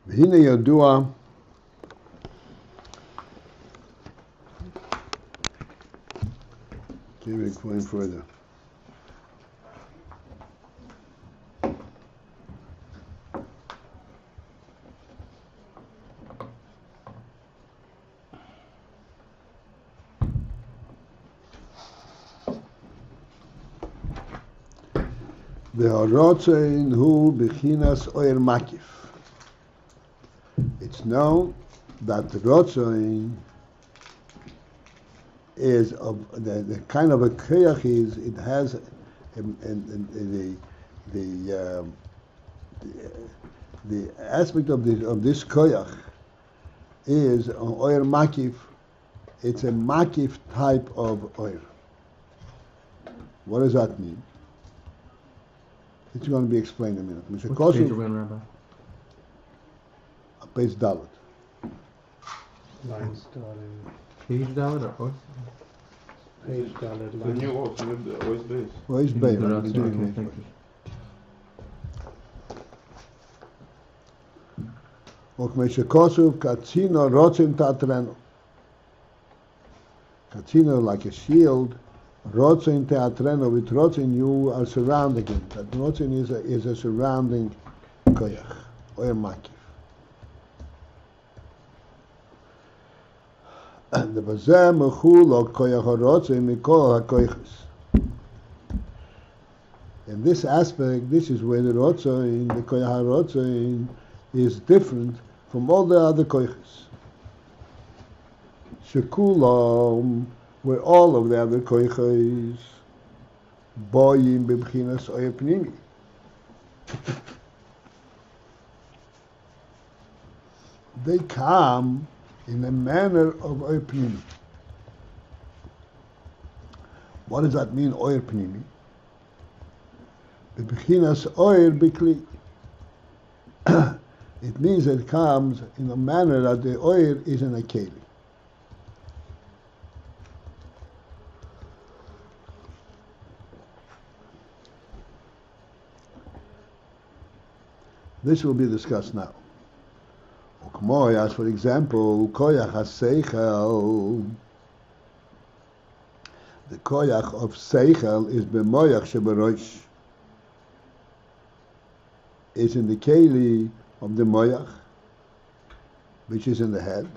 ve-hinei yadua can we explain further? Ratzon hu bechinas oyer makif. It's known that the ratzon is of the kind of a koyach is it has the aspect of this koyach is on oyer makif. It's a makif type of oyer. What does that mean? It's going to be explained in a minute. What's the page we're on, Rabbi? Beis Dalet. Line starting. Page Dalet or Ois? Page Dalet. The new work with the Beis. Well, it's Beis. The I'm ratzon, doing okay, it. thank you. וכמי שכתוב, קצינו רוצים תעטרנו. Katsino, like a shield, ratzon teatreno, with ratzon you are surrounding it. That ratzon is a surrounding koyach, or makif. And the bazeh mechul koyach ratzon mikol hakoyches. In this aspect, this is where the ratzon, the koyach ratzon, is different from all the other koyches. Shekulam, where all of the other koyches boyim b'bchinas oyer pnimi. They come in a manner of oyer pnimi. What does that mean, oyer pnimi? B'bchinas oyer b'kli. It means that it comes in a manner that the oyer is in a keli. This will be discussed now. As for example, koyach sechel. The koyach of sechel is b'moyach sheberosh. Is in the keli of the moyach, which is in the head.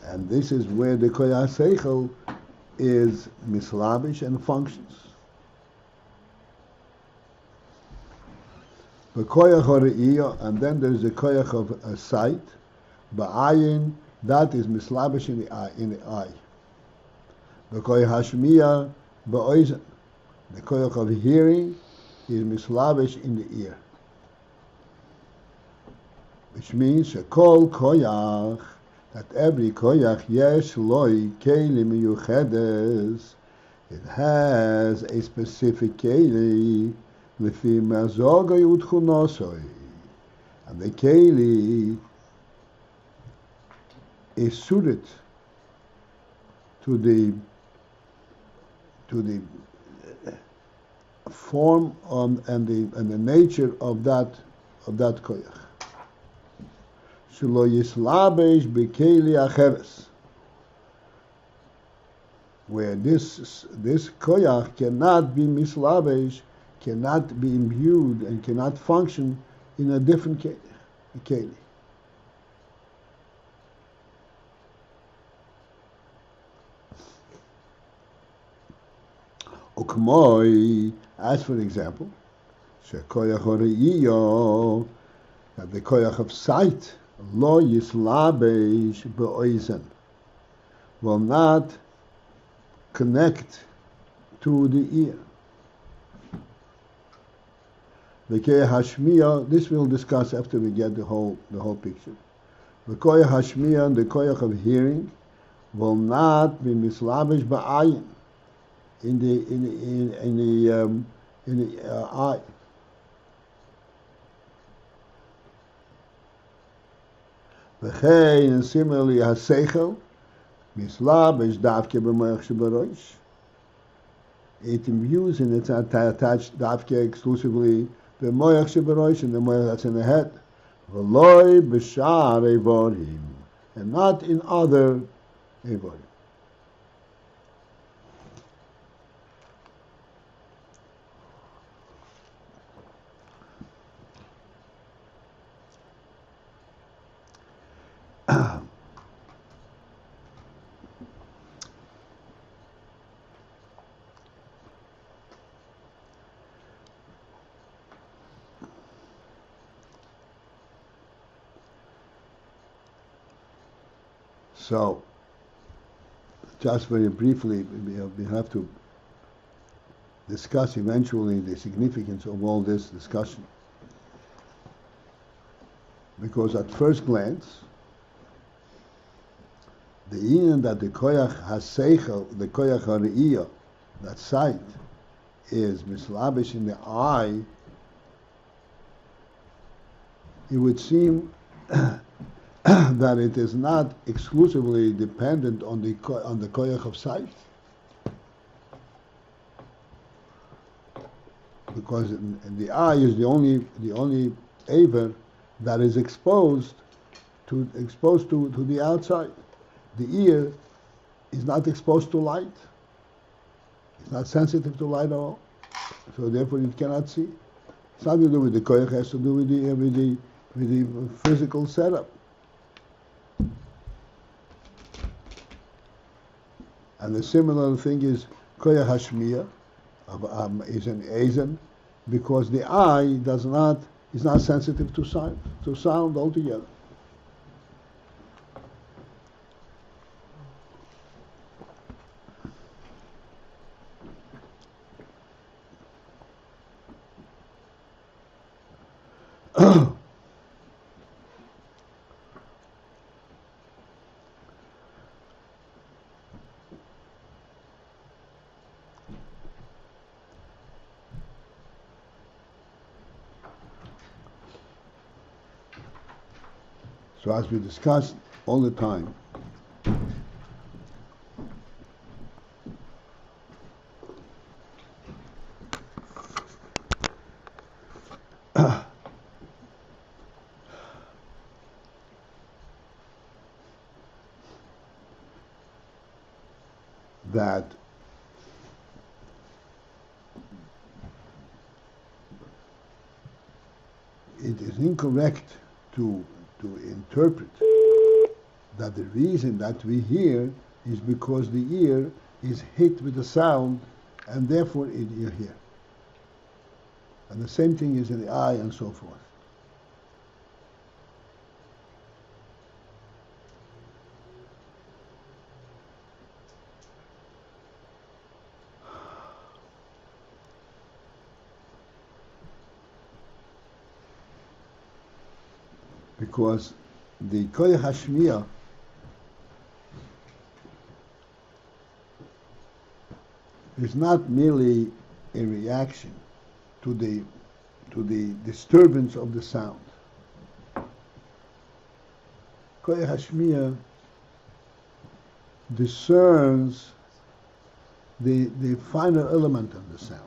And this is where the koyach sechel is mislabish and functions. The koyach ha're'iyah, and then there is the koyach of a sight. Ayin, that is mislabish in the eye. The koyach hashmiyah ba'oizen, the koyach of hearing is mislabish in the ear. Which means shekol koyach, that every koyach yesh loy keli miyuchedes, it has a specific keli. And the keli is suited to the form and the nature of that koyach. Shelo yislabesh bekeli acheres, where this koyach cannot be mislabesh, cannot be imbued, and cannot function in a different keli. Ukmoi, as for example, shekoyach horeiyo, that the koyach of sight, lo yislabesh be'oizen, will not connect to the ear. The koyach hashmiya, this we'll discuss after we get the whole picture. The koyach hashmiya, the koyach of hearing, will not be mislabesh ba'ayin, in the eye. V'chein, and similarly has sechel mislabesh davke b'moach shebarosh. It imbues and it's attached davke exclusively b'moach shebarosh, and the moach that's in the head. V'loi b'shar evorim, and not in other evorim. So, just very briefly, we have to discuss eventually the significance of all this discussion. Because at first glance, the Ayin that the koyach has sechel, the koyach hareiyah, that sight, is mislabish in the eye, it would seem that it is not exclusively dependent on the koyach of sight, because the eye is the only aver that is exposed to the outside. The ear is not exposed to light. It's not sensitive to light at all, so therefore it cannot see. It's nothing to do with the koyach; it has to do with the physical setup. And the similar thing is koyach hashmiya is an ezen, because the eye is not sensitive to sound altogether. So as we discussed all the time, that it is incorrect to interpret that the reason that we hear is because the ear is hit with the sound and therefore you hear. And the same thing is in the eye and so forth. Because the koyach hashmiya is not merely a reaction to the disturbance of the sound. Koyach hashmiya discerns the finer element of the sound.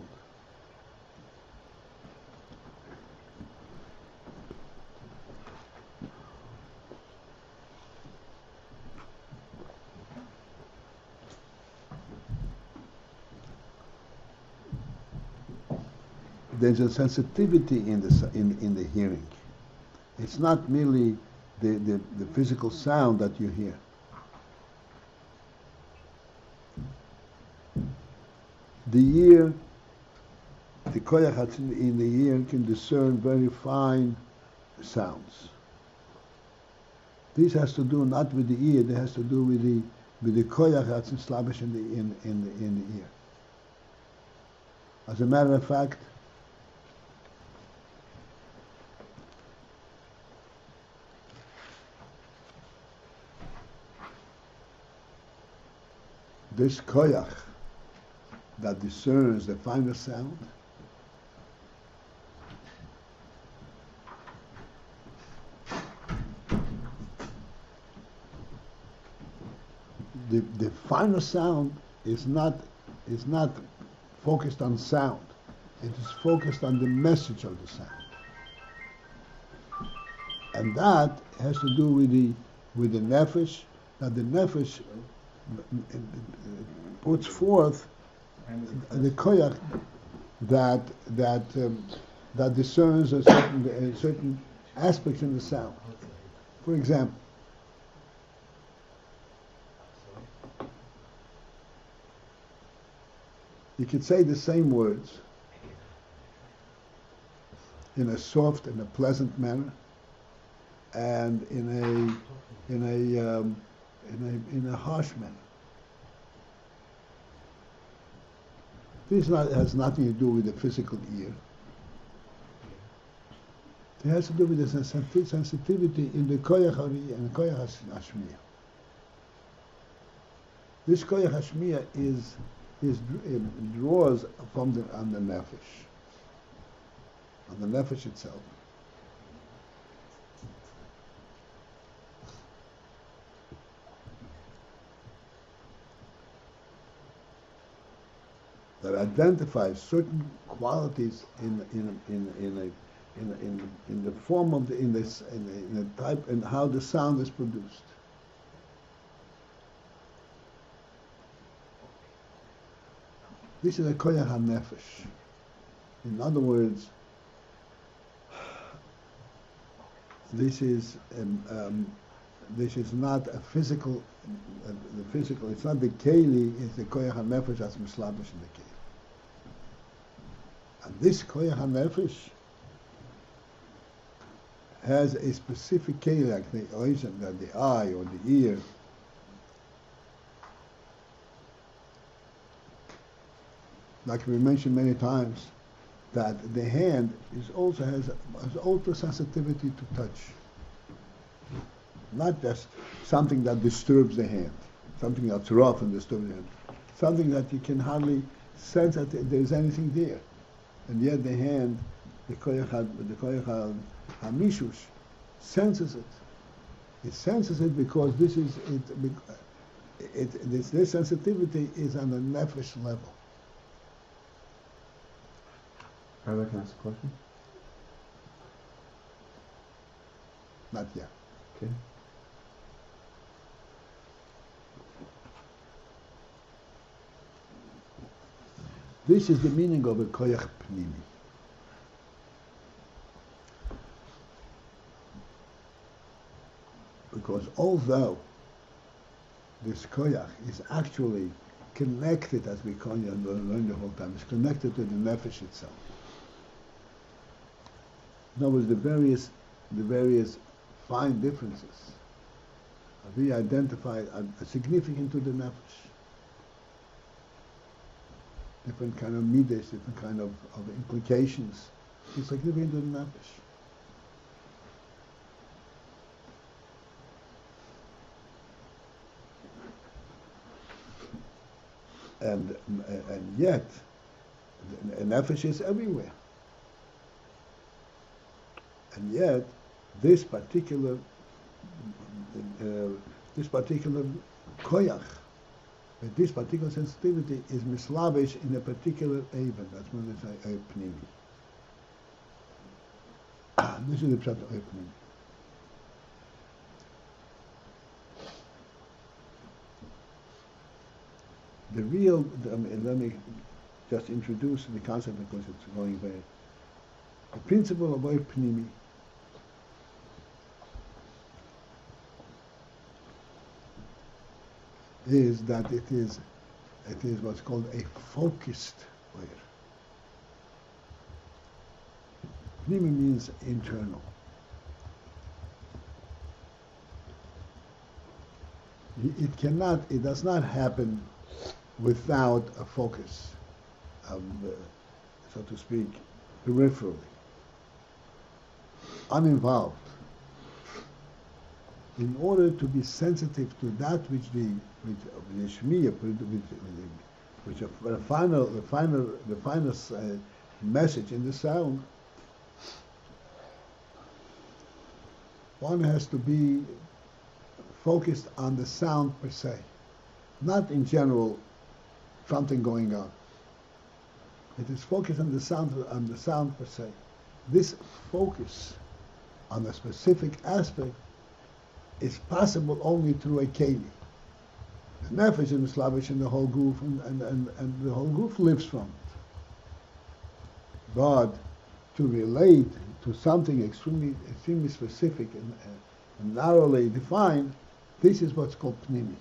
there's a sensitivity in the hearing. It's not merely the physical sound that you hear. The ear, the koyach in the ear can discern very fine sounds. This has to do not with the ear; it has to do with the koyach that's slavish in the ear. As a matter of fact, this koyach that discerns the finer sound the finer sound is not focused on sound. It is focused on the message of the sound. And that has to do with the nefesh, that the nefesh puts forth the koyach that discerns a certain aspects in the sound. For example, you could say the same words in a soft and a pleasant manner, and in a harsh manner. This has nothing to do with the physical ear. It has to do with the sensitivity in the koyach hariyah and the koyach hashmiyah. This koyach hashmiyah it draws from on the nefesh, on the nefesh itself. That identifies certain qualities in the form of in the type and how the sound is produced. This is a koyach hanefesh. In other words, this is not a physical. The physical. It's not the keli. It's the koyach hanefesh that's mislabish in the keli. And this koyach hanefesh has a specific keli, like the oizen, like the eye or the ear. Like we mentioned many times, that the hand has also sensitivity to touch. Not just something that disturbs the hand, something that's rough and disturbs the hand, something that you can hardly sense that there's anything there, and yet the hand, the koyach hamishus, senses it. It senses it because this sensitivity is on the nefesh level. Rabbi, can I ask a question? Not yet. Okay. This is the meaning of a koyach pnimi. Because although this koyach is actually connected, as we learn the whole time, it's connected to the nefesh itself. In other words, the various fine differences are being identified as significant to the nefesh. Different kind of midas, different kind of implications. It's significant to the nefesh. And yet, the nefesh is everywhere. And yet, this particular koyach, this particular sensitivity is mislavish in a particular even. That's when they say pnimi. This is the pshat of pnimi. The real, let me just introduce the concept because it's going very. The principle of oy pnimi is that it is what's called a focused oir. Pnimi means internal. It does not happen without a focus, so to speak, peripherally, uninvolved. In order to be sensitive to that which the shmiya, which the finest message in the sound, one has to be focused on the sound per se, not in general something going on. It is focused on the sound per se. This focus on a specific aspect is possible only through a keli. The nefesh is mislavish in the whole goof, and the whole goof lives from it. But to relate to something extremely specific and narrowly defined, this is what's called pnimi.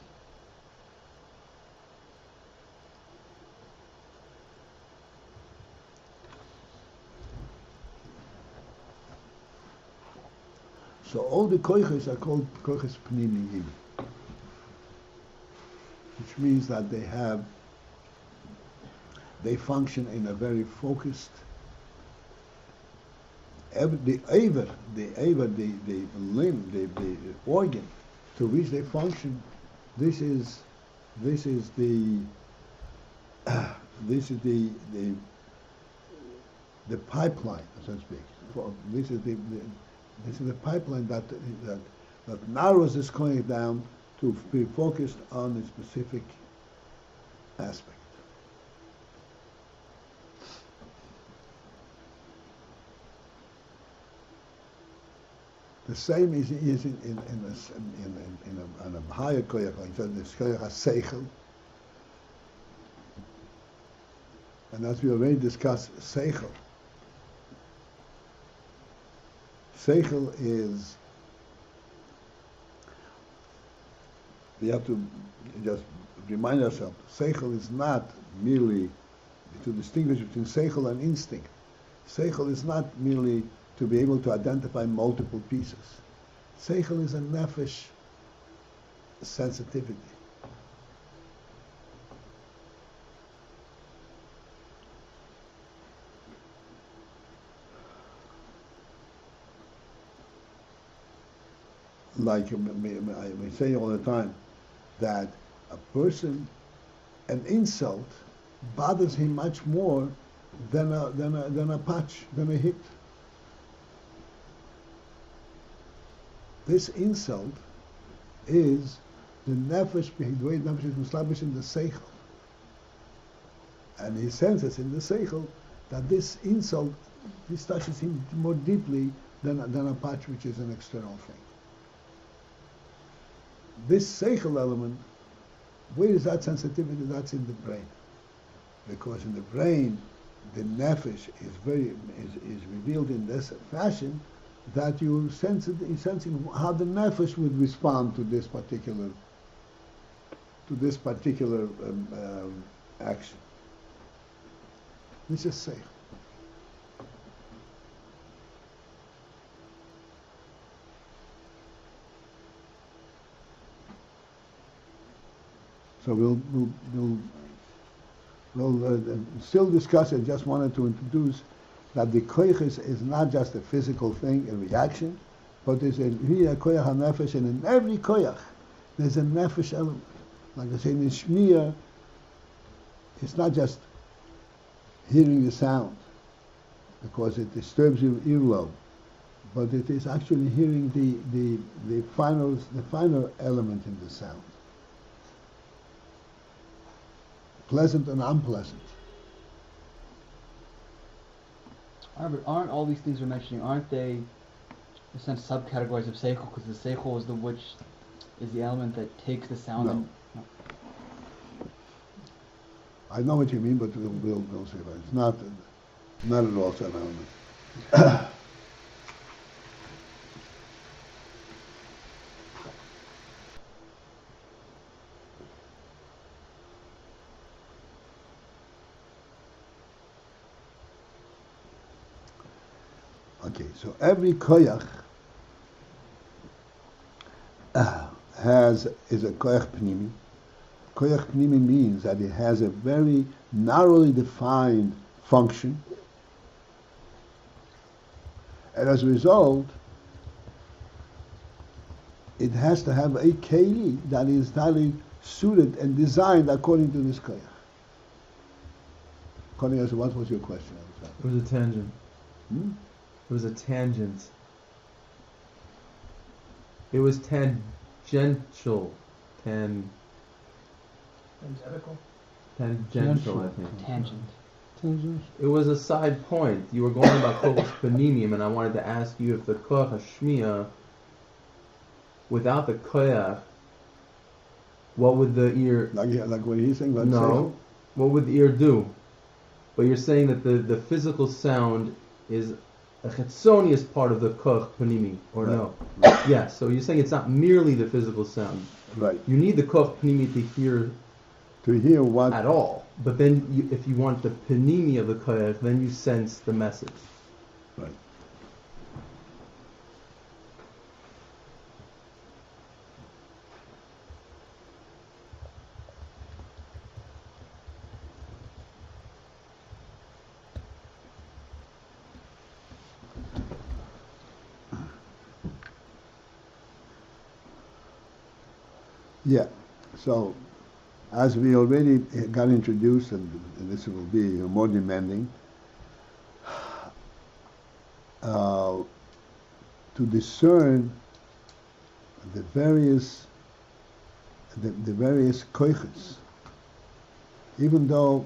So all the koiches are called koiches pnimiyim, which means that they function in a very focused. The limb, the organ to which they function, this is the pipeline, so to speak. This is the pipeline that narrows this coin down to be focused on a specific aspect. The same is in a higher koyach, like the koyach sechel, and as we already discussed, sechel. Sechel is, we have to just remind ourselves, sechel is not merely to distinguish between sechel and instinct. Sechel is not merely to be able to identify multiple pieces. Sechel is a nefesh sensitivity. Like we say all the time, that a person, an insult bothers him much more than a patch, than a hit. This insult is the nefesh, the way nefesh is mislabish in the sechel, and he senses in the sechel that this insult, this touches him more deeply than a patch, which is an external thing. This seichel element, where is that sensitivity? That's in the brain, because in the brain, the nefesh is revealed in this fashion that you're sensing how the nefesh would respond to this particular action. This is seichel. So we'll still discuss it. Just wanted to introduce that the koyach is not just a physical thing, a reaction, but there's a koyach ha-nefesh, and in every koyach there's a nefesh element. Like I say, in shmiya, it's not just hearing the sound because it disturbs your earlobe, but it is actually hearing the final element in the sound. Pleasant and unpleasant. But aren't all these things we're mentioning, aren't they, in a sense, subcategories of seichel? Because the seichel is the element that takes the sound. No. No. I know what you mean, but we'll say that it's not at all an element. Okay, so every koyach is a koyach pnimi. Koyach pnimi means that it has a very narrowly defined function, and as a result, it has to have a keli that is entirely suited and designed according to this koyach. Cornelius, what was your question? It was a tangent. Hmm? It was a tangent. It was tangential. Tangential? Tangential, I think. Tangent. It was a side point. You were going about koach panimim, and I wanted to ask you if the koach hashmiya, without the koach, what would the ear? Like what he's saying. No. What would the ear do? But you're saying that the physical sound is a chetzonius part of the koach panimi, or Right. no? Yeah. So you're saying it's not merely the physical sound. Right. You need the koach panimi to hear To hear what at all. But then, if you want the panimi of the koach, then you sense the message. Right. Yeah. So, as we already got introduced, and this will be more demanding, to discern the various koiches, even though,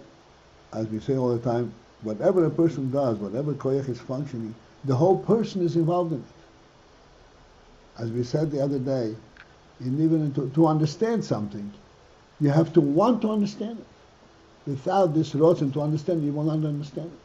as we say all the time, whatever a person does, whatever koich is functioning, the whole person is involved in it. As we said the other day, even to understand something, you have to want to understand it. Without this ratzon to understand it, you will not understand it.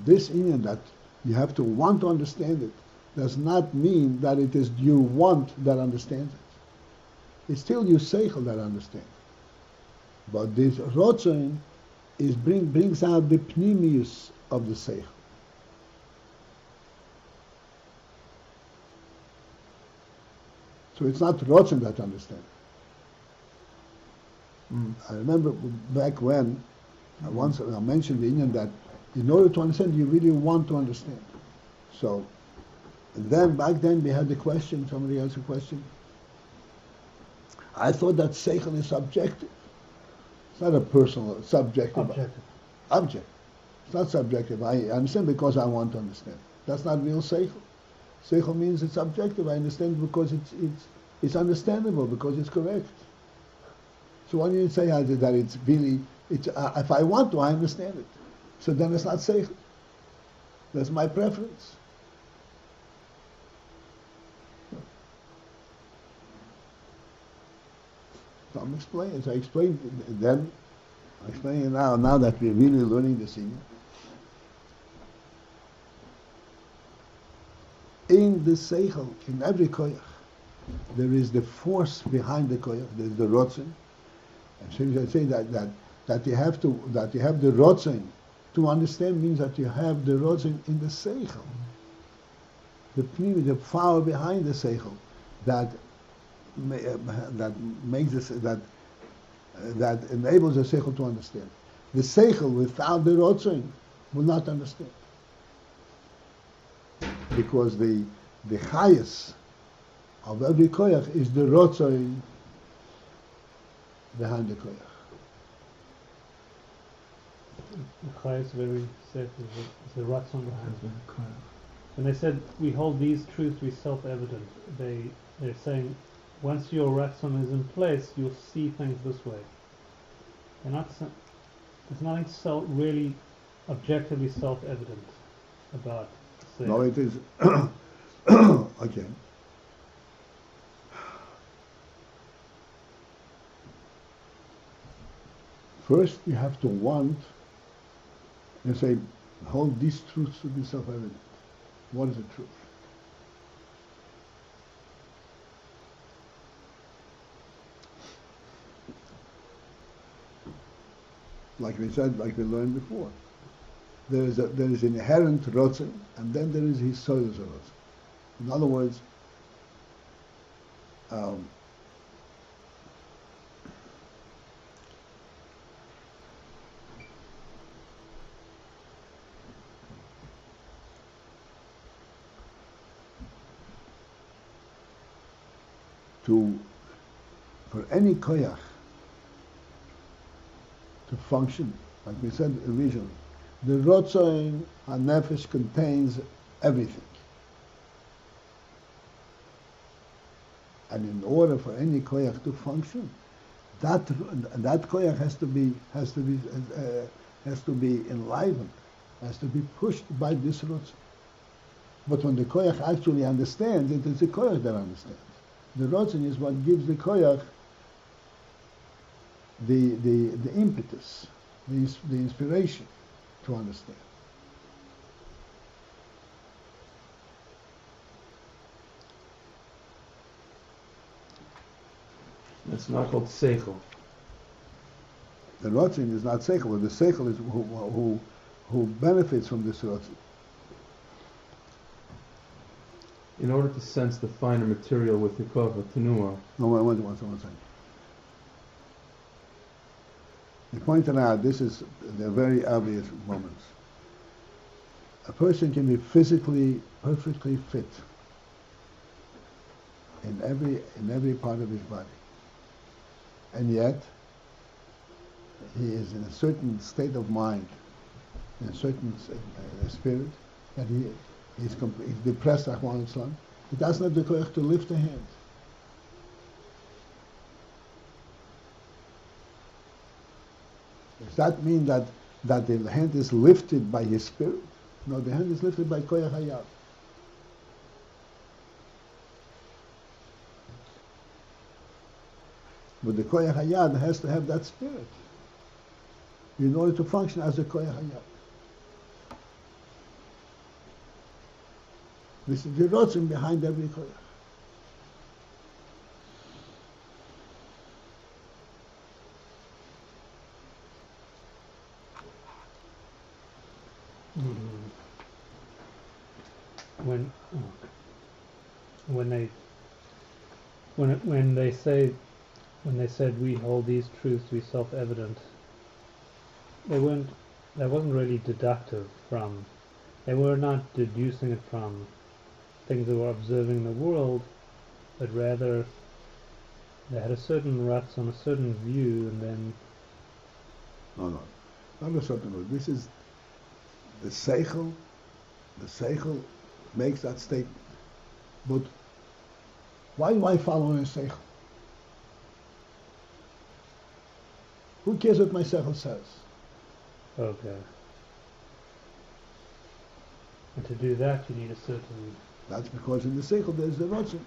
This inyan that you have to want to understand it does not mean that it is your want that understands it. It's still your sechel that understands. But this ratzon brings out the pnimius of the sechel. So it's not ratzon that understands. I remember back when once I mentioned the Indian that in order to understand, you really want to understand. So then back then we had the question. Somebody asked a question. I thought that seichel is subjective. It's not a personal, subjective. Object. It's not subjective. I understand because I want to understand. That's not real seichel. Seichel means it's subjective. I understand because it's understandable, because it's correct. So when you say that it's really, if I want to, I understand it. So then it's not seichel. That's my preference. So I'm explaining. So I explained then. I'm explaining it now. Now that we're really learning this thing. In the seichel, in every koyach, there is the force behind the koyach. There's the ratzon. And so I say that you have the ratzon to understand means that you have the ratzon in the seichel. The power behind the seichel that makes this, that enables the seichel to understand. The seichel without the ratzon will not understand, because the highest of every koyach is the ratzon behind the koyach. The Chai is very safe, is the ratzon behind it. When they said we hold these truths to be self-evident, they're saying once your ratzon is in place, you'll see things this way. There's nothing really objectively self-evident about. No, it is okay. First, you have to want and say, hold these truths to be self-evident. What is the truth? Like we said, like we learned before, there is inherent ratzon, and then there is his soil's ratzon. In other words, for any koyach to function, like we said originally, the ratzon hanefesh contains everything. And in order for any koyach to function, that koyach has to be enlivened, has to be pushed by this ratzon. But when the koyach actually understands, it is the koyach that understands. The ratzon is what gives the koyach the impetus, the inspiration to understand. It's not called sechel. The ratzon is not sechel, but the sechel is who benefits from this ratzon. In order to sense the finer material with the koch of tenuah. No, one second. He pointed out, they're very obvious moments. A person can be physically perfectly fit in every part of his body, and yet he is in a certain state of mind, in a certain spirit, that he's depressed. He doesn't have the courage to lift a hand. Does that mean that the hand is lifted by his spirit? No, the hand is lifted by koyach hayad. But the koyach hayad has to have that spirit in order to function as a koyach hayad. This is the ratzon behind every koyach. When they said we hold these truths to be self-evident, that wasn't really deductive from, they were not deducing it from things they were observing in the world, but rather they had a certain ratzon, a certain view, and then... No, not a certain view. This is the sechel. The sechel makes that statement. But why do I follow a sechel? Who cares what my sechel says? Okay. And to do that, you need a certain... That's because in the sechel there is the ratzon.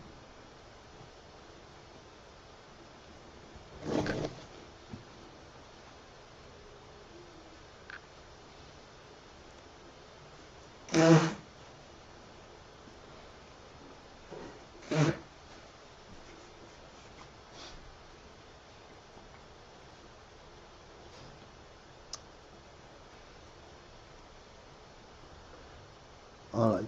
All right.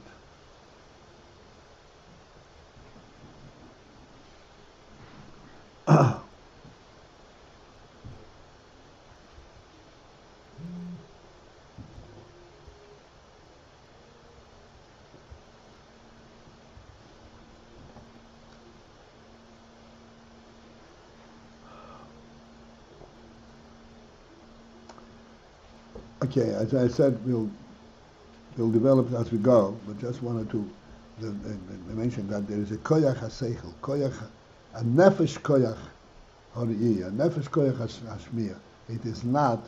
Okay, as I said, we'll develop as we go, but just wanted to mention that there is a koyach ha-seichel, a nefesh koyach ha-re'iyah, a nefesh koyach ha-shmiyah. It is not,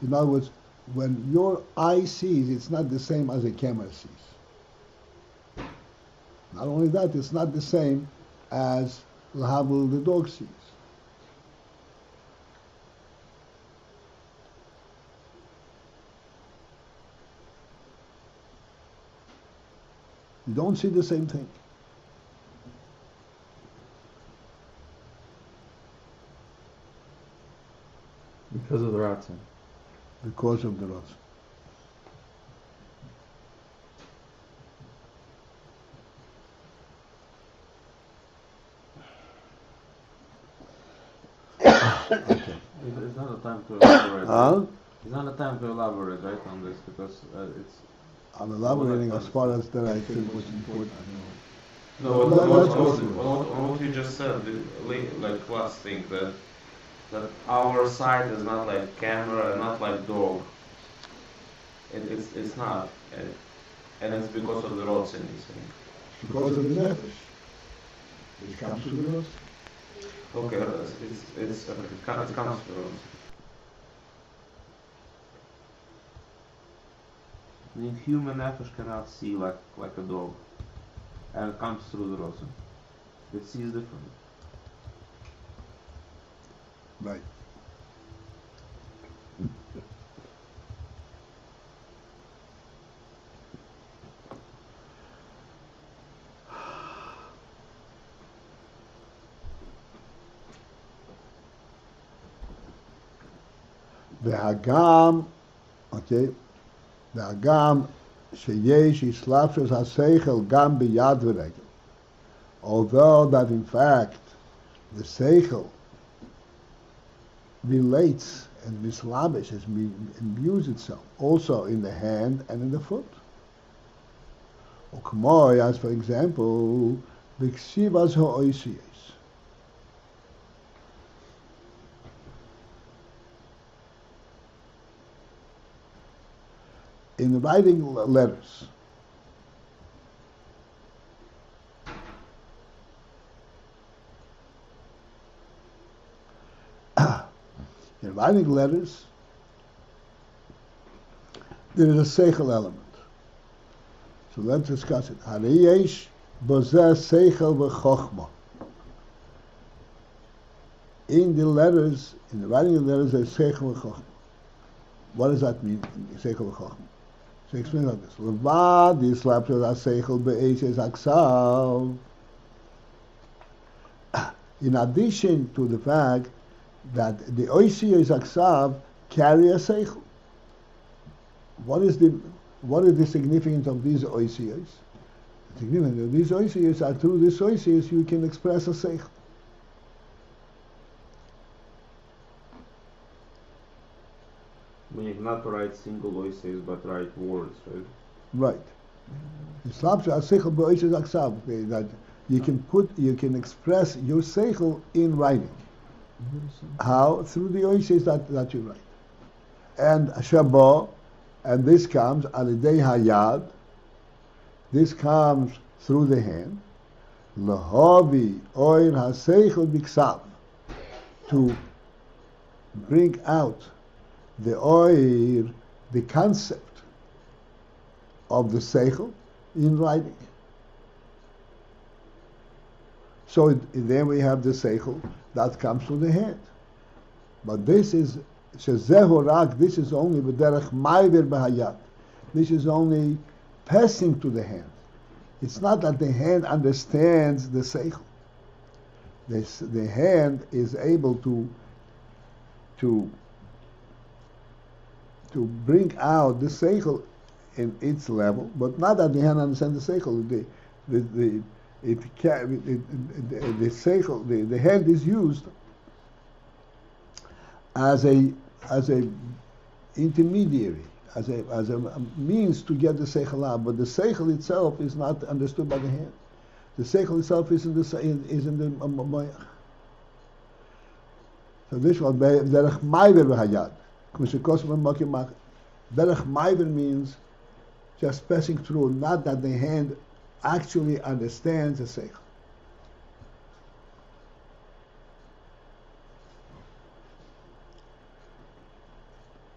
in other words, when your eye sees, it's not the same as a camera sees. Not only that, it's not the same as Lahabul the dog sees. don't see the same thing. Because of the ratzon. Because of the ratzon. Okay. It's not a time to elaborate. Huh? It's not a time to elaborate, right, on this, because it's... I'm elaborating as far as that I think was important. No, Let's go through it. what you just said, like last thing, that our sight is not like camera, not like dog. It's not, and it's because of the ratzon, you saying. Because of the nefesh. It comes to the ratzon. Okay, it comes from... The human nefesh cannot see like a dog, and it comes through the ratzon. It sees differently. Right. והגם, okay, והגם שיש הסלבשות השכל גם ביד ורגל. Although that in fact the sechel relates and mislavishes, imbues itself also in the hand and in the foot. Ukmoy, as for example, b'ksivas ha'oisiyos. In writing letters, in writing letters, there is a sechel element. So let's discuss it. Hariyesh bozeh sechel v'chochma. In the letters, in the writing of letters, there's sechel v'chochma. What does that mean, sechel v'chochma? So explain like this. Levad yislapshot ha-sechel be'eshes aksav. In addition to the fact that the oisiyos aksav carry a seichel. What is the significance of these oisiyos? The significance of these oisiyos are through these oisiyos you can express a seichel. Meaning not write single oises, but write words, right? Right. Yislapshot ha-sechel be'eshes aksav. That you can express your seichel in writing. How? Through the oishes that you write. And Shabbat, and this comes alidei hayad, this comes through the hand. Lahavi oir haseichel biksav, to bring out the oir, the concept of the seichel in writing. So there we have the seichel that comes to the hand. But this is shezehu rak. This is only b'derech ma'ivir b'hayad. This is only passing to the hand. It's not that the hand understands the seichel. The hand is able to bring out the seichel in its level, but not that the hand understands the seichel. The seichel, the hand is used as a intermediary, as a means to get the seichel out. But the seichel itself is not understood by the hand. The seichel itself is in the moyach. So this one, derech ma'ivir b'hayad. Derech ma'ivir means just passing through, not that the hand actually understands the seichel.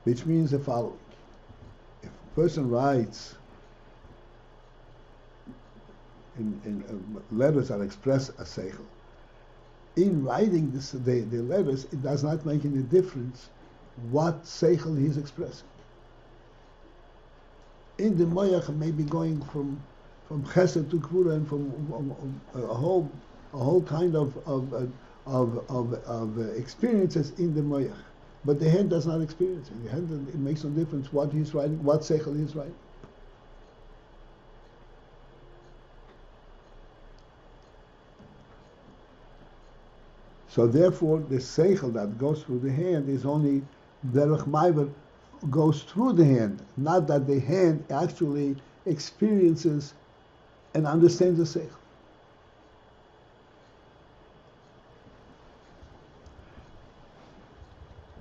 Which means the following. If a person writes in letters that express a seichel, in writing the letters, it does not make any difference what seichel he is expressing. In the moyach may be going from chesed to kfura, and from a whole kind of experiences in the moyach. But the hand does not experience it. The hand, it makes no difference what he's writing, what sechel he's writing. So therefore, the sechel that goes through the hand is only derech maiver, goes through the hand, not that the hand actually experiences and understands the sechel.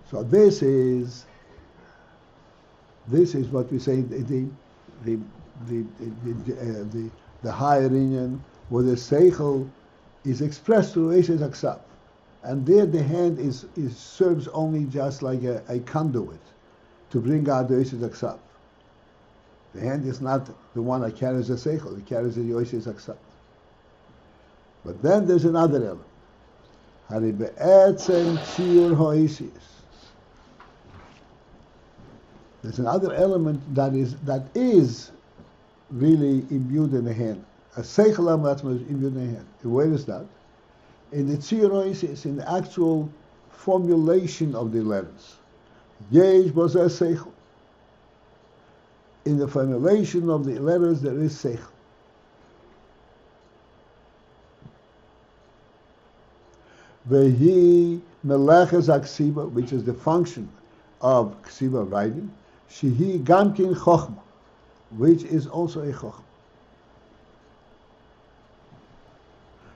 So this is what we say the higher inyan, where the seichel is expressed through Eshes Aksav, and there the hand is serves only just like a conduit to bring out the Eshes Aksav. The hand is not the one that carries the seichel; it carries the Eshes Aksav. But then there's another element. Hari be'etzem tziyur ha'esis. There's another element that is really imbued in the hand. A seichel amatzma is imbued in the hand. Where is that? In the tziyur ha'esis, in the actual formulation of the letters. Yesh b'zeh seichel. In the formulation of the letters, there is seichel. Vehi meleches aksiba, which is the function of ksiba writing. Shehi gamkin chochma, which is also a chochma.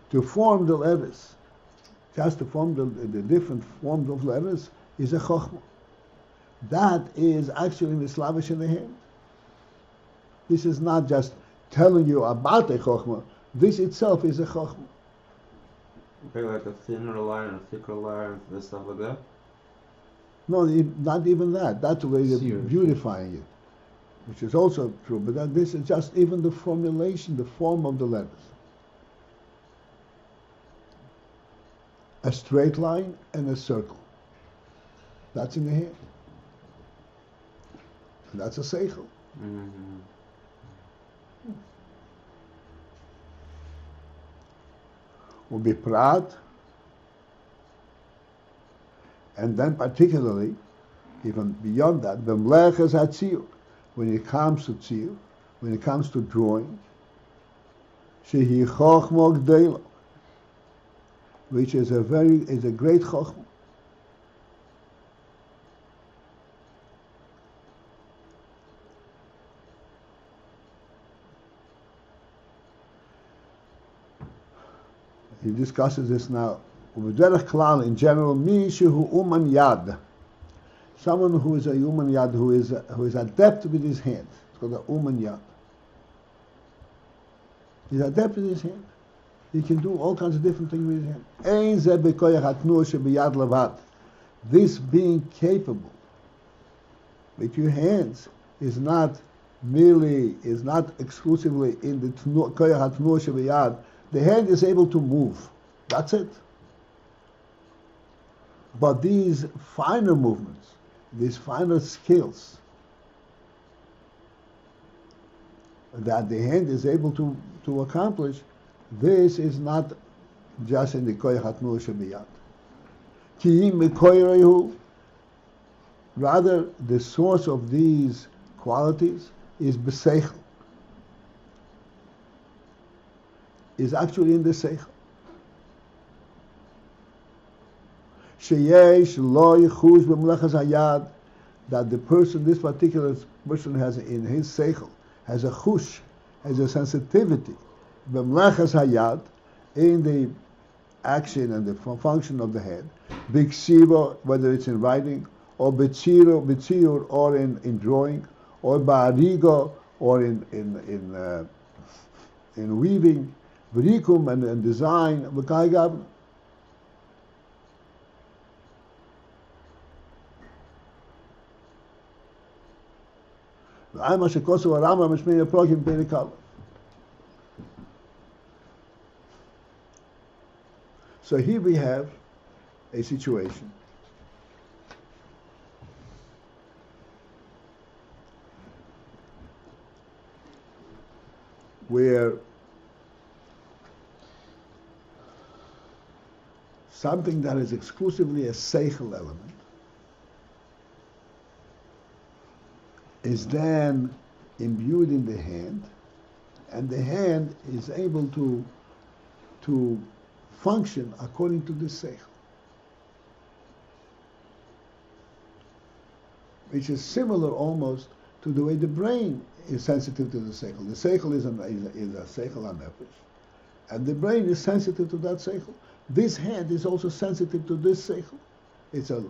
To form the letters, just to form the different forms of letters, is a chochma. That is actually mislavish in the hand. This is not just telling you about a chochma. This itself is a chochma. Okay, like a thinner line, a thicker line, and stuff like that? No, not even that. That's the way you're beautifying it, which is also true. But this is just even the formulation, the form of the letters. A straight line and a circle. That's in the hand. And that's a seichel. Mm-hmm. Ubiprat, and then particularly, even beyond that, b'mleches hatziyur, when it comes to tziyur, when it comes to drawing, shehi chochma gdeila, which is a great chochma. He discusses this now. In general, uman yad, someone who is a human yad, who is adept with his hand. It's called a uman yad. He's adept with his hand. He can do all kinds of different things with his hand. This being capable with your hands is not exclusively in the koyach hatnuah shebiyad. The hand is able to move. That's it. But these finer movements, these finer skills that the hand is able to accomplish, this is not just in the koyach hatnuah shebiyad. Ki mekoyrehu, rather the source of these qualities is b'seichel, is actually in the seichel. Sheyesh lo yichuz b'mlechas hayad, that the person, this particular person, has in his seichel, has a chush, has a sensitivity, b'mlechas hayad, in the action and the function of the hand, b'ksiva, whether it's in writing, or b'tziyur, or in drawing, or ba'arigo, or in weaving, v'rikum, and design, v'kai gavna. So here we have a situation where something that is exclusively a sechel element is then imbued in the hand, and the hand is able to function according to this sechel, which is similar almost to the way the brain is sensitive to the sechel. The sechel is a sechel hanefesh, and the brain is sensitive to that sechel. This hand is also sensitive to this sechel. It's a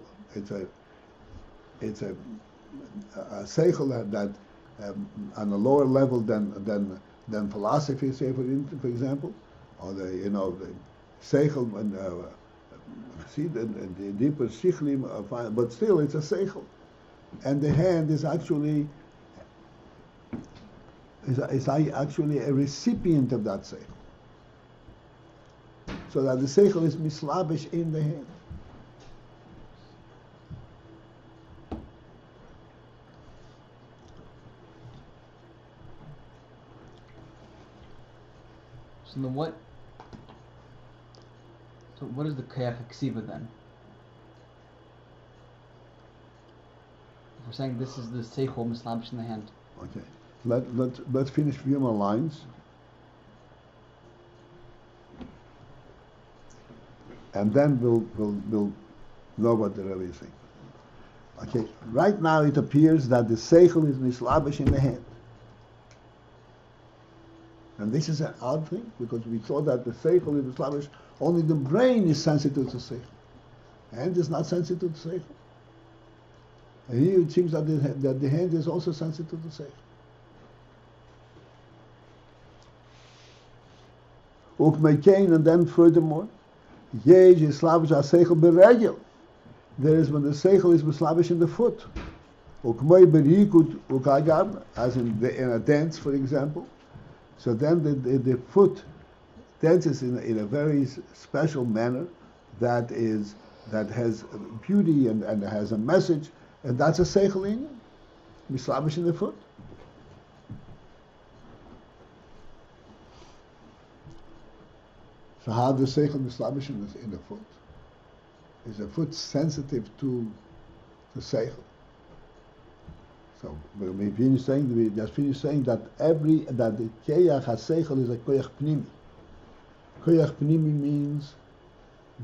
sechel that on a lower level than philosophy, say for example, or the sechel and see the deeper shichlim, but still it's a sechel, and the hand is actually a recipient of that sechel, so that the sechel is mislabish in the hand. So then what? So what is the kayach ksiva then? If we're saying this is the seichel mislabish in the hand. Okay, let's finish a few more lines, and then we'll know what the Rebbe is saying. Okay, right now it appears that the seichel is mislabish in the hand. And this is an odd thing, because we thought that the seichel is mislabish, only the brain is sensitive to seichel. Hand is not sensitive to seichel. And here it seems that the hand is also sensitive to seichel. And then furthermore, there is when the seichel is mislabish in the foot. As in a dance, for example. So then the foot dances in a very special manner that has beauty and has a message, and that's a seichel in mislabish in the foot. So how the seichel mislabish in the foot? Is the foot sensitive to the seichel? So we just finished saying that the keyach ha-seichel is a koyach pnimi. Koyach pnimi means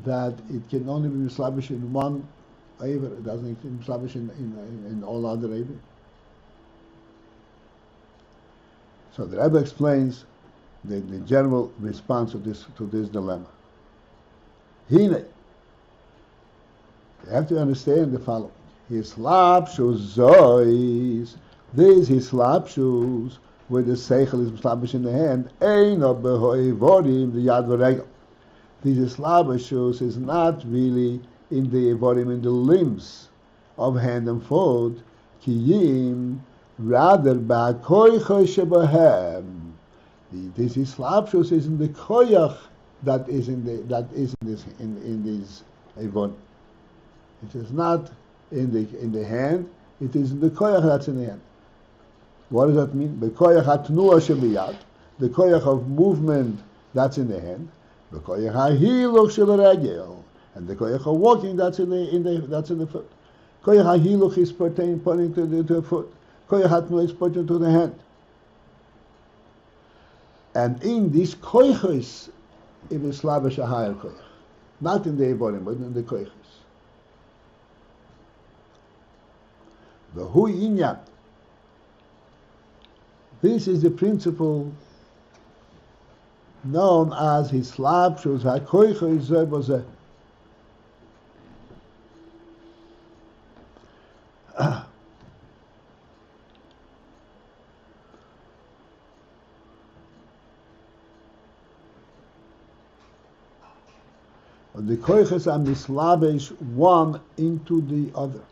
that it can only be mislabish in one aver. It doesn't mislabish in all other aver. So the Rebbe explains the general response to this dilemma. Ve-hinei. You have to understand the following. His slapshus zois. These his slapshus, where the seichel is slabish in the hand, ein of behoivorim the yad v'regel. These slapshus is not really in the evorim, in the limbs of hand and foot, kiyim, rather ba'koicha shebahem. This his slapshus is in the koyach that is in these evorim. It is not in the hand, it is in the koyach that's in the hand. What does that mean? The koyach hatnuah shebiyad, the koyach of movement that's in the hand, the koyach hahiluch shebregel, and the koyach of walking that's in the foot. Koyach hahiluch is pointing to the foot. Koyach hatnuah is pointing to the hand. And in these koyachos, it is slavish a higher koyach, not in the evorim, but in the koyachos. The hu inyan. This is the principle known as his slapshus hakoicha izebozeh. The koiches are mislabesh one into the other.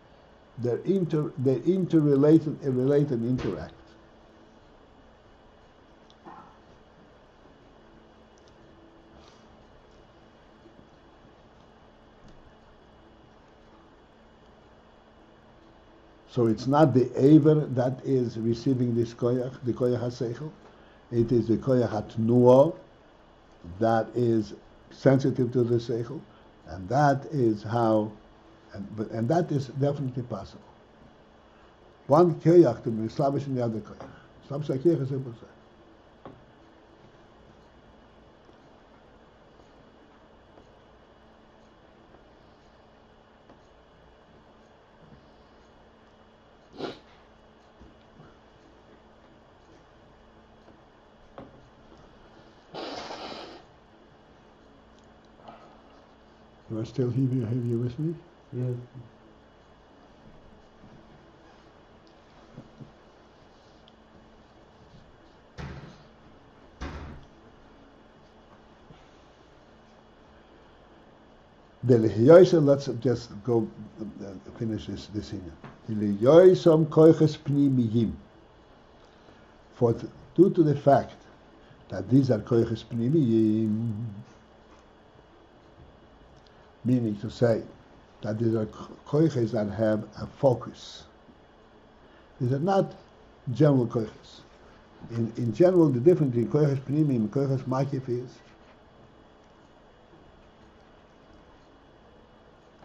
They're interrelated, interact. So it's not the aver that is receiving this koyach, the koyach ha-seichel. It is the koyach hatnuah that is sensitive to the sechel, and that is how, and that is definitely possible. One koyach to be slavish in the other koyach. Slavish koyach is simple. You are still here with me? Yeah. Let's just go finish this here. Due to the fact that these are koiches pnimiyim, meaning to say that these are koiches that have a focus. These are not general koiches. In general, the difference between koiches pnimiyim and koiches makif is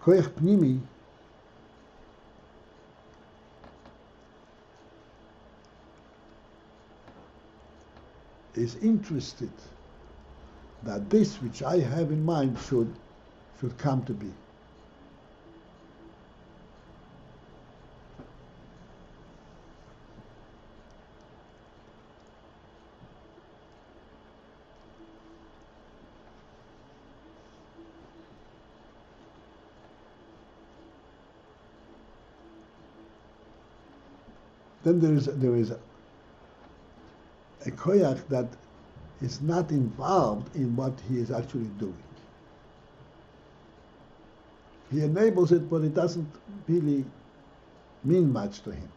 koich pnimi is interested that this which I have in mind should come to be. Then there is a koyach that is not involved in what he is actually doing. He enables it, but it doesn't really mean much to him.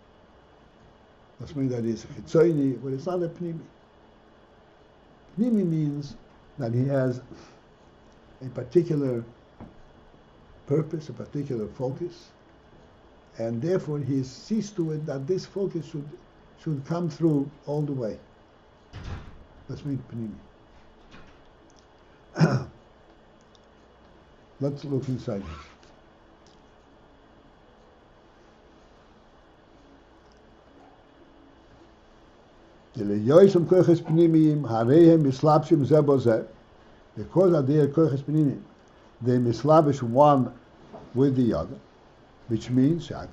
Doesn't mean that he's a chitzoni, but it's not a pnimi. Pnimi means that he has a particular purpose, a particular focus, and therefore he sees to it that this focus should come through all the way. That's mean pnimi. Let's look inside here. Because of their koiches pnimiyim, they mislavish one with the other, which means that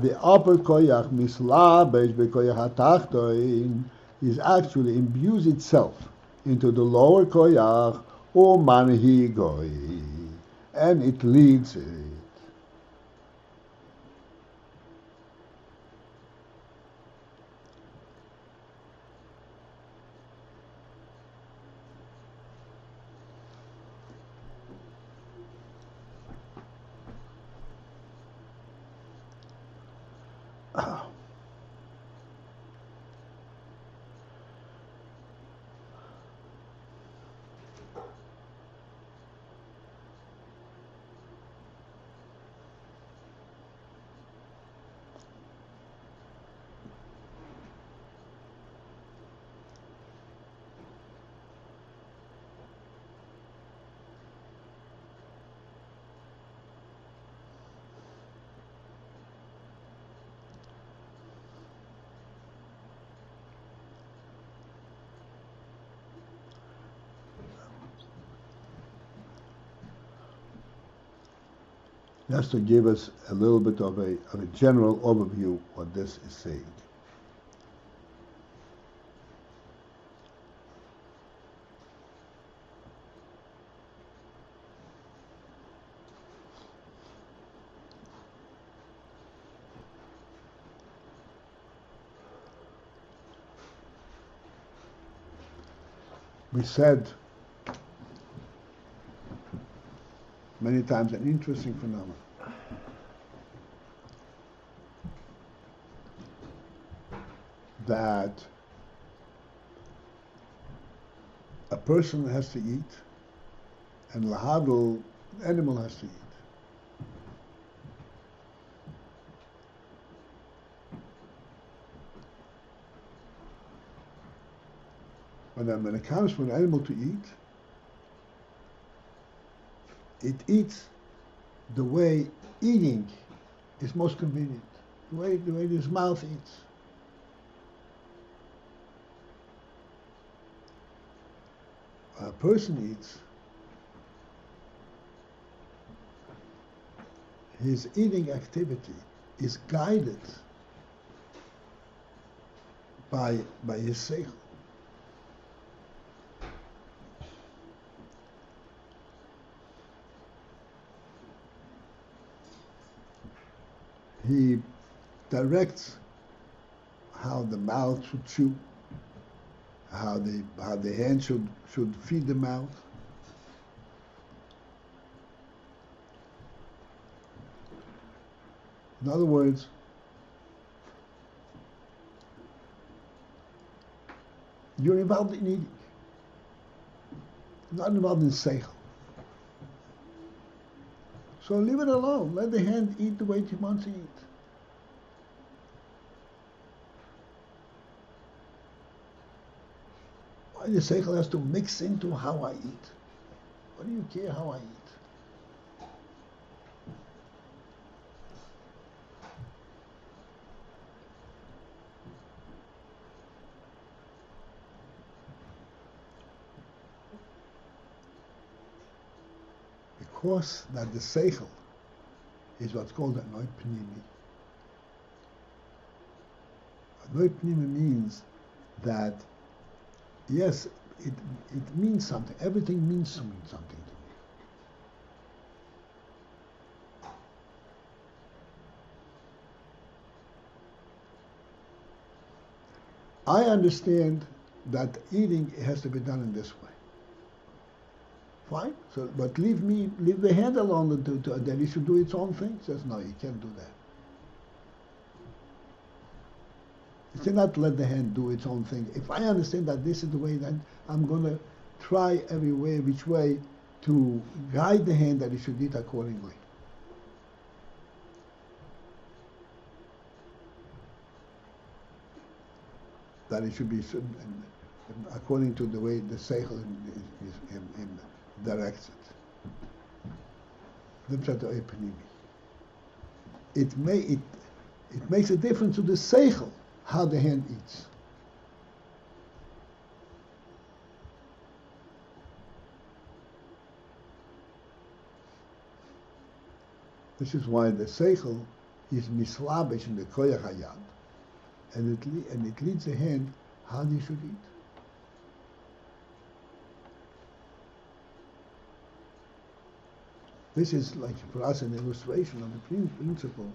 the upper koyach mislavish bekoyach hatachtoin is actually imbues itself into the lower koyach or manhigoi, and it leads it. Just to give us a little bit of a general overview what this is saying. We said many times an interesting phenomenon. That a person has to eat, and lahadol, an animal has to eat. when it comes for an animal to eat, it eats the way eating is most convenient, the way his mouth eats. When a person eats, his eating activity is guided by his sechel. He directs how the mouth should chew, how the hand should feed the mouth. In other words, you're involved in eating, not involved in sechel. So leave it alone. Let the hand eat the way it wants to eat. Why the sechel has to mix into how I eat? What do you care how I eat? Because that the sechel is what's called a noi pnimi. A noi pnimi means that, yes, it means something. Everything means something to me. I understand that eating has to be done in this way. Fine. So, but leave the hand alone. That he should do its own thing. He says no, you can't do that. You cannot let the hand do its own thing. If I understand that this is the way, then I'm going to try every way, which way, to guide the hand that it should eat accordingly. That it should be according to the way the sechel directs it. It makes a difference to the sechel how the hand eats. This is why the sechel is mislabish in the koyach hayad, and it leads the hand how they should eat. This is like for us an illustration of the principle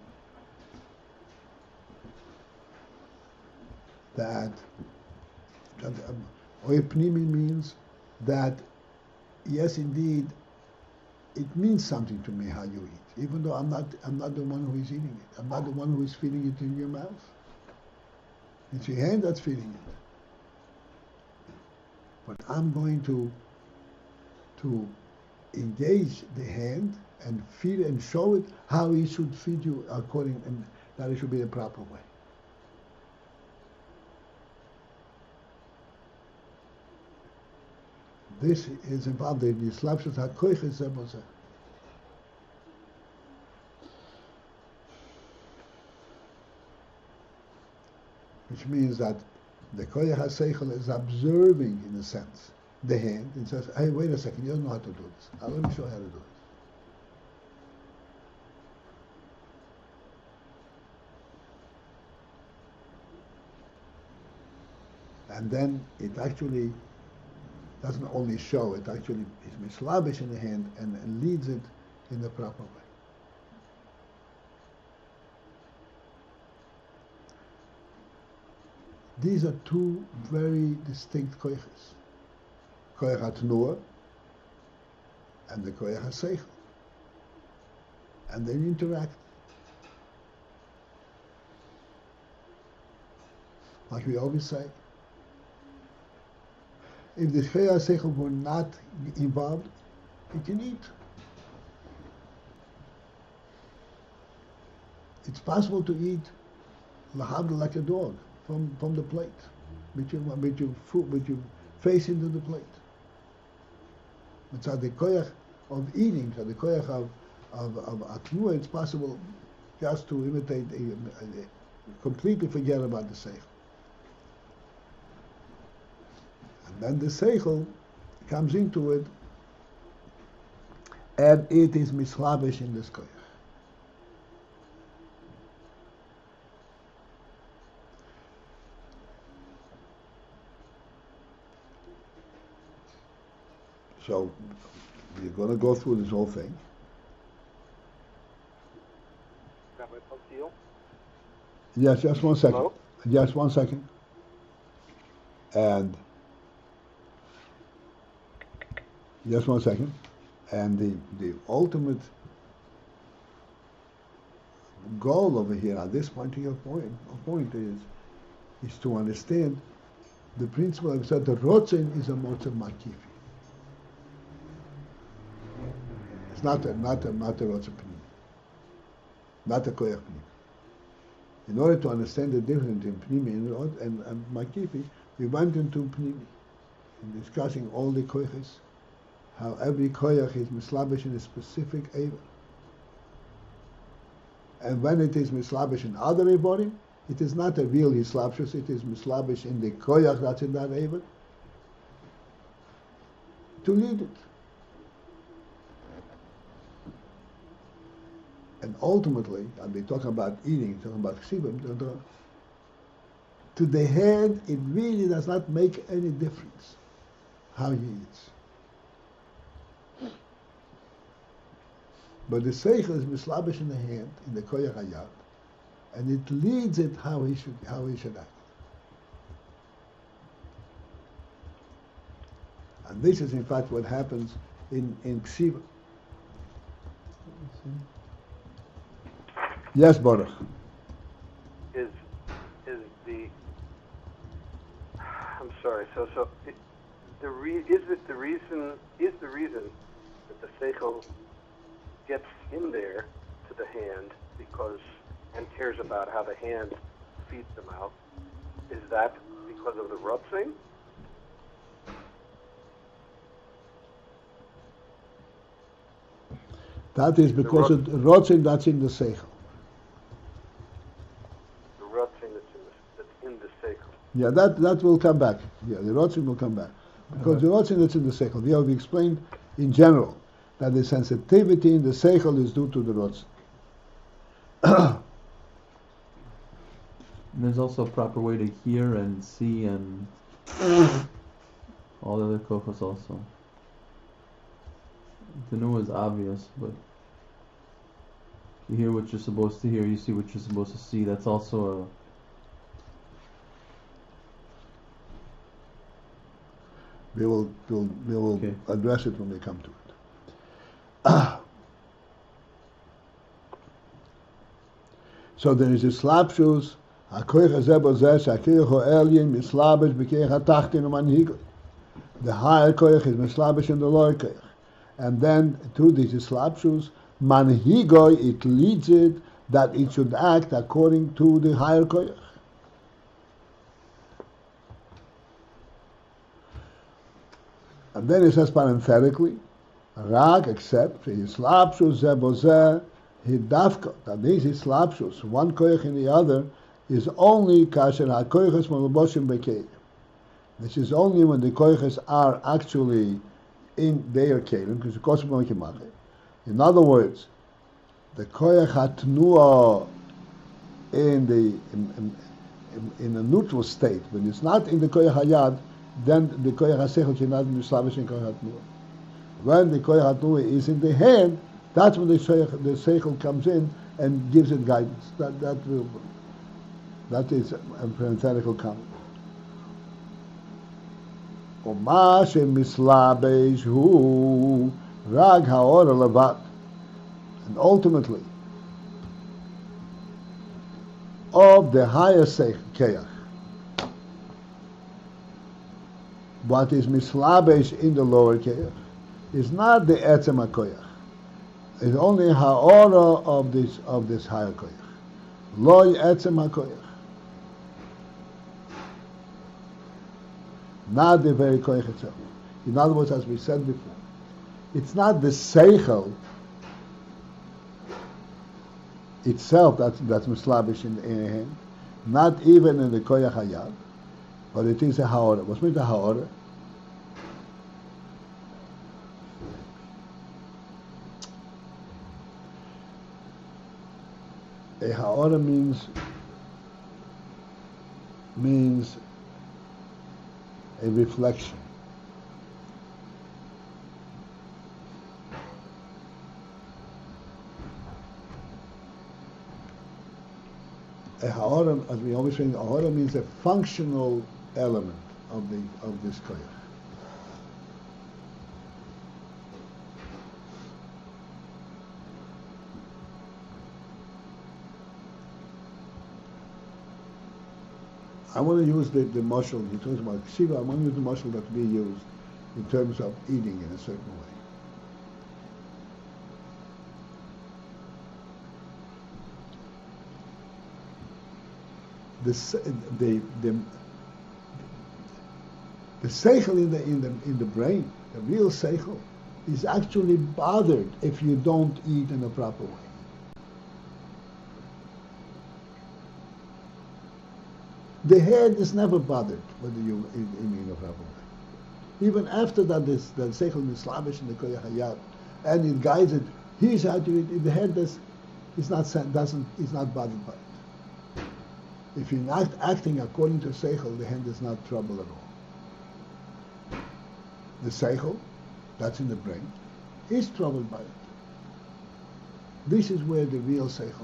that Pnimi means that yes, indeed, it means something to me how you eat, even though I'm not the one who is eating it. I'm not the one who is feeding it in your mouth. It's your hand that's feeding it. But I'm going to engage the hand and feed and show it how he should feed you according, and that it should be the proper way. This is involved in the slapshot hakoiches zebozeh. Which means that the koyach haseichel is observing, in a sense, the hand and says, hey, wait a second, you don't know how to do this. Let me show you how to do it. And then it actually doesn't only show, it actually is mislabish in the hand and leads it in the proper way. These are two very distinct koyches. Koyach HaTnuah and the Koyach HaSeichel. And they interact. Like we always say, if the Koyach HaSeichel were not involved, it can eat. It's possible to eat like a dog from the plate, with your face into the plate. It's the koyach of eating, so the koyach of atnua, it's possible just to imitate, completely forget about the sechel. And then the sechel comes into it, and it is mislavish in this koyach. So we're going to go through this whole thing. Rabbi Paltiel? Yes, just 1 second. Hello? Just 1 second. And just 1 second. And the ultimate goal over here at this point to your point is to understand the principle of that the ratzon is a motor makif. It's not a ratzon pnimi, not a koyach pnimi. In order to understand the difference in pnimi and makifi, we went into pnimi in discussing all the koyachs, how every koyach is mislabish in a specific eva. And when it is mislabish in other evorim, it is not a real hislapshus, it is mislabish in the koyach that's in that eva to lead it. And ultimately, I'll be talking about eating, talking about chsibim, to the hand, it really does not make any difference how he eats. But the sechel is mislabish in the hand, in the koyach hayad, and it leads it how he should act. And this is in fact what happens in ksiva. Yes, Baruch. Is the I'm sorry. So is the reason that the sechel gets in there to the hand and cares about how the hand feeds the mouth? Is that because of the ratzon? That is because of the ratzon that's in the sechel. The ratzon that's in the sechel. Yeah, that will come back. Yeah, the ratzon will come back. Because the ratzon that's in the sechel, we have explained in general that the sensitivity in the sechel is due to the ratzon. And there's also a proper way to hear and see and all the other kochos also. The new is obvious, but you hear what you're supposed to hear, you see what you're supposed to see. That's also We will Okay. address it when we come to it. So there is a slapshus, hakoich hazeh bozeh, shakirich ha'elyin mislabish b'keich hatachtin u'manhigoi. The higher koich is mislabish in the lower koich. And then through these slapshus, manhigoi, it leads it that it should act according to the higher koich. And then it says parenthetically, Rag, except Hislapshus Zebozeh Hidafka, that these Hislapshus, one koich in the other, is only Kasher HaKoiches Malaboshim Bekeim. This is only when the koiches are actually in their kelim, because the kosim makif. In other words, the koich hatnua in a neutral state, when it's not in the koich hayad, then the koich hasechel cannot be slavish in koich hatnua. When the koich hatnua is in the hand, that's when the sechel comes in and gives it guidance. That is a parenthetical comment. ומה שמסלבש הוא רק האור לבד. And ultimately, of the higher keach, what is mislabesh in the lower keach is not the etzem hakoyach. It's only haora of this higher koyach. Lo etzem hakoyach. not the very koyach itself. In other words, as we said before, it's not the sechel itself that's mislabish in the hand, not even in the koyach hayad, but it is a haora. What's meant a haora? A haora means a reflection. A haora, as we always say, a haora means a functional element of this koyach. I want to use the mashal. He talks about ksiva. I want to use the mashal that we use in terms of eating in a certain way. The sechel in the brain, the real sechel, is actually bothered if you don't eat in a proper way. The head is never bothered whether you eat in a proper way. Even after that, the sechel is slavish in the koyach hayat, and it guides it. Here's how to eat. The head is not bothered by it. If you're not acting according to sechel, the hand is not trouble at all. The sechel, that's in the brain, is troubled by it. This is where the real sechel is.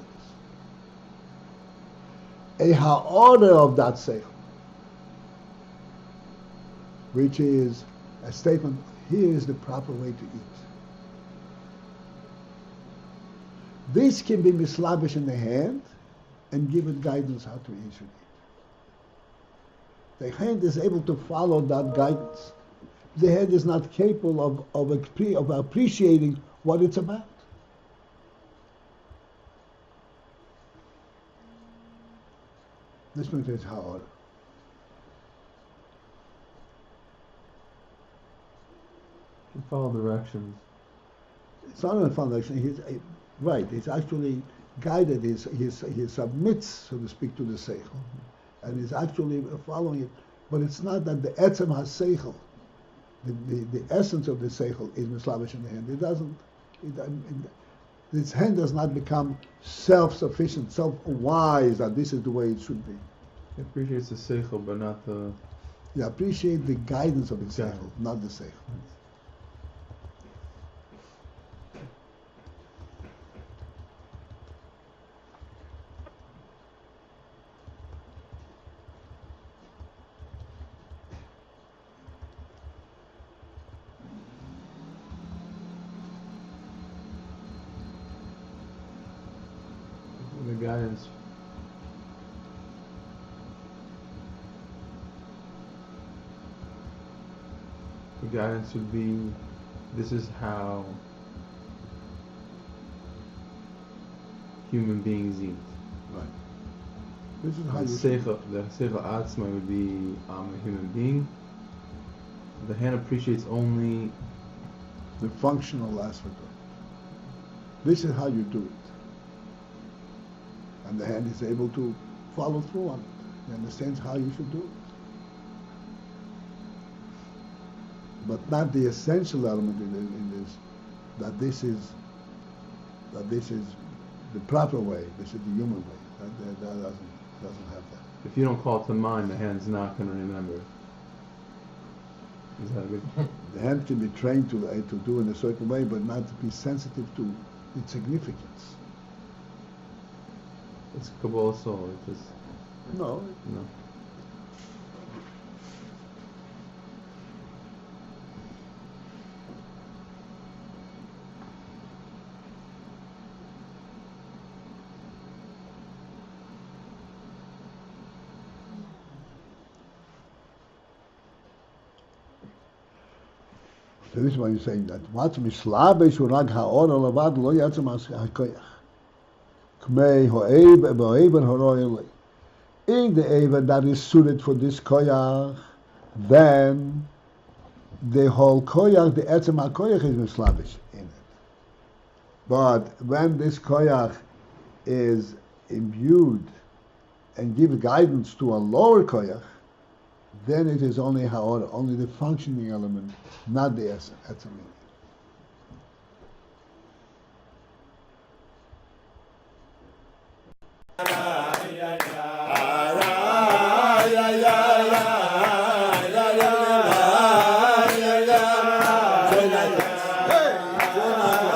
A ha'order of that sechel, which is a statement, here is the proper way to eat. This can be mislabish in the hand and give it guidance how to eat. The hand is able to follow that guidance. The head is not capable of appreciating what it's about. This means it's hard. You follow directions. It's not a foundation. Right. It's actually guided. He submits, so to speak, to the sechel, and he's actually following it. But it's not that the etzem has sechel. The essence of the sechel is mislavish in the hand. It doesn't. His hand does not become self-sufficient, self-wise that this is the way it should be. He appreciates the sechel, but not the. You appreciate the guidance of the sechel, not the sechel. The guidance. The guidance would be, this is how human beings eat. Right. This is how you the sechel atzma would be, I'm a human being. The hand appreciates only the functional aspect of it. This is how you do it. And the hand is able to follow through on it. It understands how you should do it. But not the essential element in this, that this is the proper way, this is the human way. That doesn't have that. If you don't call it to mind, the hand's not going to remember. Is that a good point? The hand can be trained to do in a certain way, but not to be sensitive to its significance. It's Kabbalah soul. It just no. So this is why you're saying that what's mislabesh urag haor alavad lo yatzam hakoyach. Kmei ho'ev ho'ev horoyel. In the Ever that is suited for this koyach, then the whole koyach, the etzem koyach is mislavish in it. But when this koyach is imbued and give guidance to a lower koyach, then it is only ha'or, only the functioning element, not the etzem. Hey!